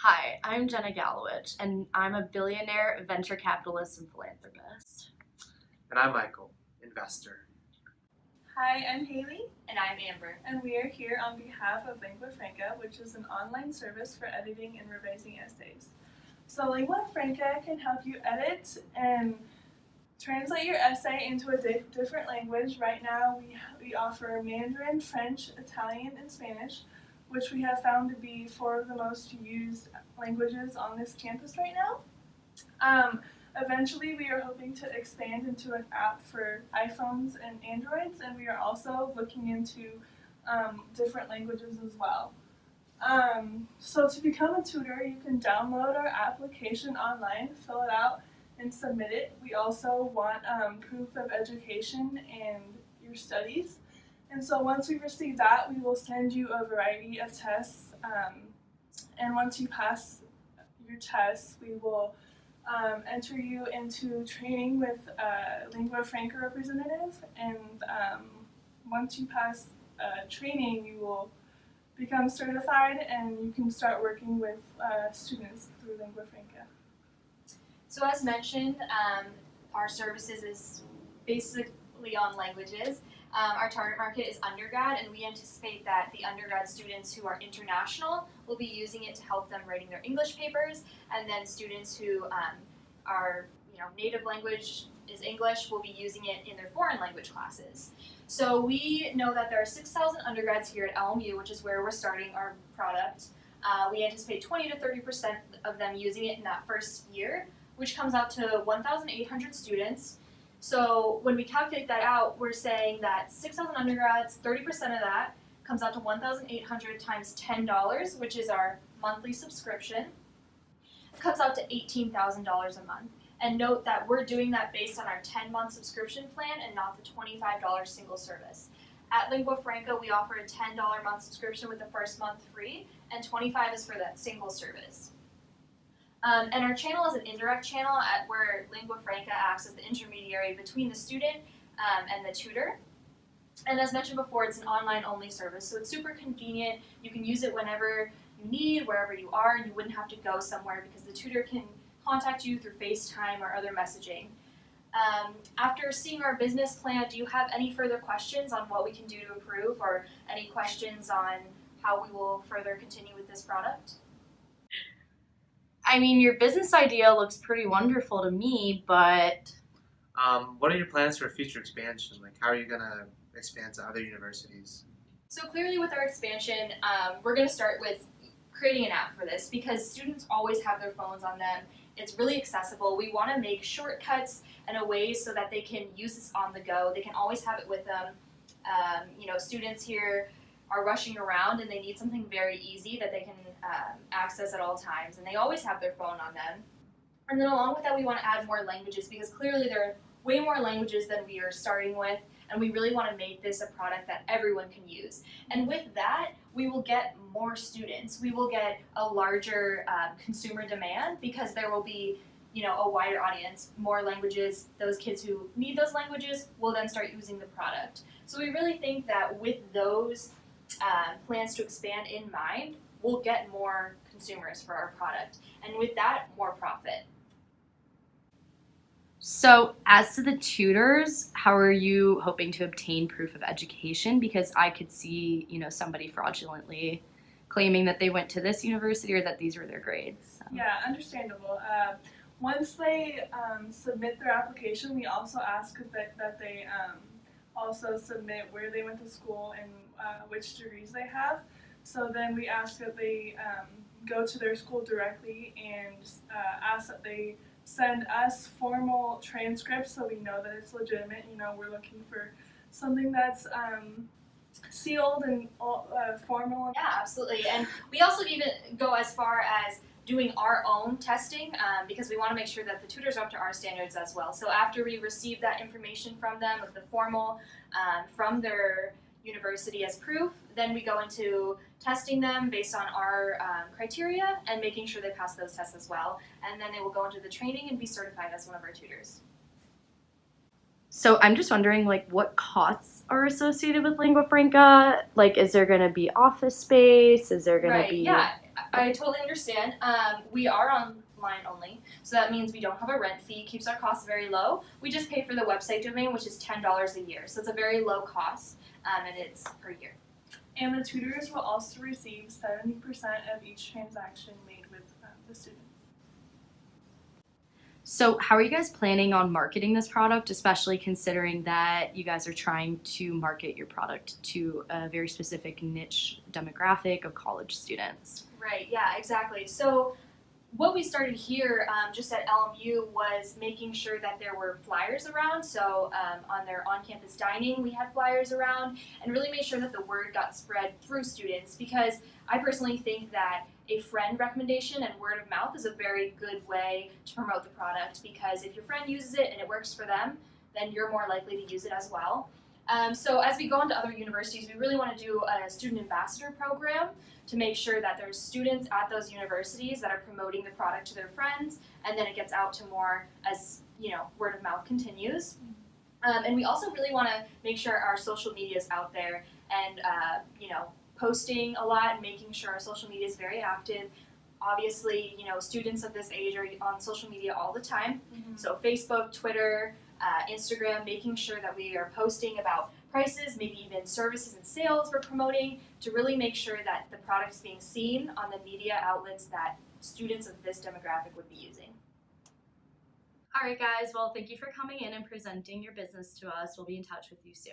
Hi, I'm Jenna Gallowich, and I'm a billionaire venture capitalist and philanthropist. And I'm Michael, investor. Hi, I'm Haley, And I'm Amber. and we are here on behalf of Lingua Franca, which is an online service for editing and revising essays. So, Lingua Franca can help you edit and translate your essay into a different language. Right now, we offer Mandarin, French, Italian, and Spanish, which we have found to be four of the most used languages on this campus right now. Eventually, we are hoping to expand into an app for iPhones and Androids, and we are also looking into different languages as well. So to become a tutor, you can download our application online, fill it out, and submit it. We also want proof of education and your studies. And so once we receive that, we will send you a variety of tests. And once you pass your tests, we will enter you into training with a Lingua Franca representative. And once you pass training, you will become certified and you can start working with students through Lingua Franca. So as mentioned, our services is basically on languages. Our target market is undergrad, and we anticipate that the undergrad students who are international will be using it to help them writing their English papers, and then students who are native language is English will be using it in their foreign language classes. So we know that there are 6,000 undergrads here at LMU, which is where we're starting our product. We anticipate 20 to 30% of them using it in that first year, which comes out to 1,800 students. So when we calculate that out, we're saying that 6,000 undergrads, 30% of that comes out to 1,800 times $10, which is our monthly subscription. It comes out to $18,000 a month. And note that we're doing that based on our 10-month subscription plan and not the $25 single service. At Lingua Franca, we offer a $10 month subscription with the first month free, and $25 is for that single service. And our channel is an indirect channel where Lingua Franca acts as the intermediary between the student and the tutor. And as mentioned before, it's an online-only service, so it's super convenient. You can use it whenever you need, wherever you are, and you wouldn't have to go somewhere because the tutor can contact you through FaceTime or other messaging. After seeing our business plan, do you have any further questions on what we can do to improve, or any questions on how we will further continue with this product? I mean, your business idea looks pretty wonderful to me, but What are your plans for future expansion? Like, how are you gonna expand to other universities? So clearly with our expansion, we're going to start with creating an app for this because students always have their phones on them. It's really accessible. We want to make shortcuts and a way so that they can use this on the go. They can always have it with them. Students here are rushing around and they need something very easy that they can access at all times, and they always have their phone on them. And then along with that, we want to add more languages because clearly there are way more languages than we are starting with, and we really want to make this a product that everyone can use. And with that, we will get more students. We will get a larger consumer demand because there will be a wider audience, more languages. Those kids who need those languages will then start using the product. So we really think that with those plans to expand in mind, we'll get more consumers for our product, and with that, more profit. so as to the tutors, how are you hoping to obtain proof of education? Because I could see, somebody fraudulently claiming that they went to this university or that these were their grades. So. Yeah, understandable. Once they submit their application, we also ask that they also submit where they went to school and which degrees they have. So then we ask that they go to their school directly and ask that they send us formal transcripts so we know that it's legitimate. We're looking for something that's sealed and formal. Yeah, absolutely. And we also even go as far as doing our own testing because we want to make sure that the tutors are up to our standards as well. So after we receive that information from them with the formal from their university as proof, then we go into testing them based on our criteria and making sure they pass those tests as well. And then they will go into the training and be certified as one of our tutors. So I'm just wondering, what costs are associated with Lingua Franca? Is there going to be office space? Is there going to be... Yeah. I totally understand. We are online only, so that means we don't have a rent fee, keeps our costs very low. We just pay for the website domain, which is $10 a year, so it's a very low cost, and it's per year. And the tutors will also receive 70% of each transaction made with the students. So, how are you guys planning on marketing this product, especially considering that you guys are trying to market your product to a very specific niche demographic of college students? Right, yeah, exactly. So what we started here just at LMU was making sure that there were flyers around. So on their on-campus dining, we had flyers around and really made sure that the word got spread through students, because I personally think that a friend recommendation and word of mouth is a very good way to promote the product, because if your friend uses it and it works for them, then you're more likely to use it as well. So as we go into other universities, we really want to do a student ambassador program to make sure that there's students at those universities that are promoting the product to their friends, and then it gets out to more as, you know, word of mouth continues. And we also really want to make sure our social media is out there and, you know, posting a lot and making sure our social media is very active. Obviously, you know, students of this age are on social media all the time. So Facebook, Twitter, Instagram, making sure that we are posting about prices, maybe even services and sales we're promoting, to really make sure that the product is being seen on the media outlets that students of this demographic would be using. All right, guys. Well, thank you for coming in and presenting your business to us. We'll be in touch with you soon.